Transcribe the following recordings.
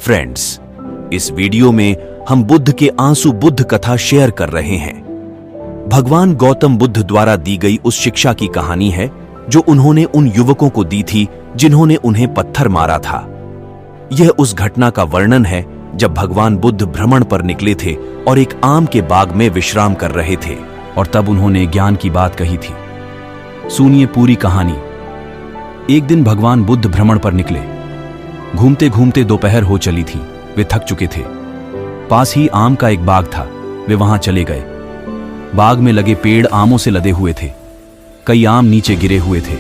Friends, इस video में हम बुद्ध के आंसू बुद्ध कथा शेयर कर रहे हैं। भगवान गौतम बुद्ध द्वारा दी गई उस शिक्षा की कहानी है जो उन्होंने उन युवकों को दी थी जिन्होंने उन्हें पत्थर मारा था। यह उस घटना का वर्णन है जब भगवान बुद्ध भ्रमण पर निकले थे और एक आम के बाग में विश्राम कर रहे थे और तब उन्होंने ज्ञान की बात कही थी। सुनिए पूरी कहानी। एक दिन भगवान बुद्ध भ्रमण पर निकले। घूमते घूमते दोपहर हो चली थी। वे थक चुके थे। पास ही आम का एक बाग था। वे वहां चले गए। बाग में लगे पेड़ आमों से लदे हुए थे। कई आम नीचे गिरे हुए थे।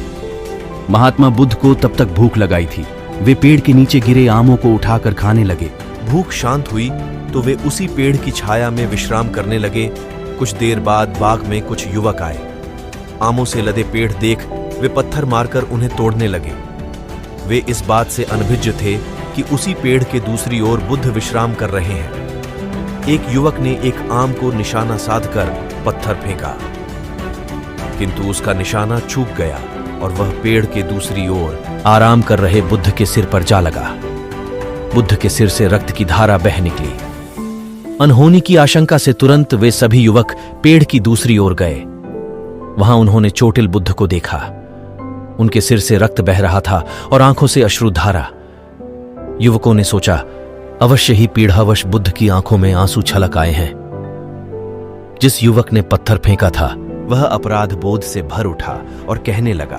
महात्मा बुद्ध को तब तक भूख लगाई थी। वे पेड़ के नीचे गिरे आमों को उठाकर खाने लगे। भूख शांत हुई तो वे उसी पेड़ की छाया में विश्राम करने लगे। कुछ देर बाद बाग में कुछ युवक आए। आमों से लदे पेड़ देख वे पत्थर मारकर उन्हें तोड़ने लगे। वे इस बात से अनभिज्ञ थे कि उसी पेड़ के दूसरी ओर बुद्ध विश्राम कर रहे हैं। एक युवक ने एक आम को निशाना साधकर पत्थर फेंका, किंतु उसका निशाना चूक गया और वह पेड़ के दूसरी ओर आराम कर रहे बुद्ध के सिर पर जा लगा। बुद्ध के सिर से रक्त की धारा बह निकली। अनहोनी की आशंका से तुरंत वे सभी युवक पेड़ की दूसरी ओर गए। वहां उन्होंने चोटिल बुद्ध को देखा। उनके सिर से रक्त बह रहा था और आंखों से अश्रुधारा। युवकों ने सोचा, अवश्य ही पीड़ावश बुद्ध की आंखों में आंसू छलक आए हैं। जिस युवक ने पत्थर फेंका था वह अपराध बोध से भर उठा और कहने लगा,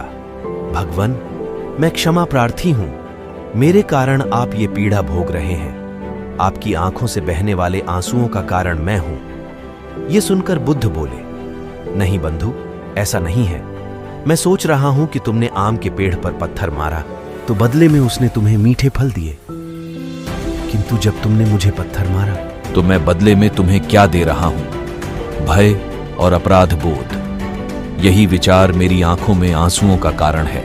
भगवान, मैं क्षमा प्रार्थी हूं। मेरे कारण आप ये पीड़ा भोग रहे हैं। आपकी आंखों से बहने वाले आंसुओं का कारण मैं हूं। ये सुनकर बुद्ध बोले, नहीं बंधु, ऐसा नहीं है। मैं सोच रहा हूं कि तुमने आम के पेड़ पर पत्थर मारा तो बदले में उसने तुम्हें मीठे फल दिए, किंतु जब तुमने मुझे पत्थर मारा तो मैं बदले में तुम्हें क्या दे रहा हूं? भय और अपराध बोध। यही विचार मेरी आंखों में आंसुओं का कारण है।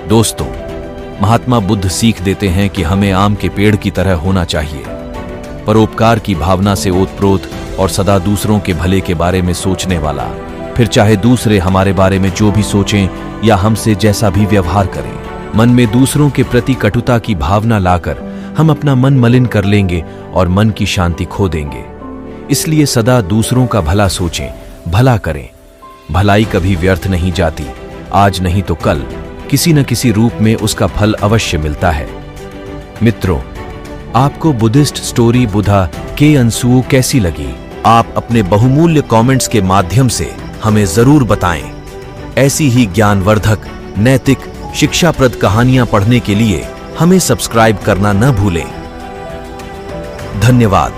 दोस्तों, महात्मा बुद्ध सीख देते हैं कि हमें आम के पेड़ की तरह होना चाहिए। परोपकार की भावना से ओतप्रोत और सदा दूसरों के भले के बारे में सोचने वाला। फिर चाहे दूसरे हमारे बारे में जो भी सोचें या हमसे जैसा भी व्यवहार करें, मन में दूसरों के प्रति कटुता की भावना लाकर हम अपना मन मलिन कर लेंगे और मन की शांति खो देंगे। इसलिए सदा दूसरों का भला सोचें, भला करें। भलाई कभी व्यर्थ नहीं जाती। आज नहीं तो कल किसी न किसी रूप में उसका फल अवश्य मिलता है। मित्रों, आपको बुद्धिस्ट स्टोरी बुद्धा के आंसू कैसी लगी? आप अपने बहुमूल्य कमेंट्स के माध्यम से हमें जरूर बताएं। ऐसी ही ज्ञानवर्धक, नैतिक, शिक्षाप्रद कहानियां पढ़ने के लिए हमें सब्सक्राइब करना न भूलें। धन्यवाद।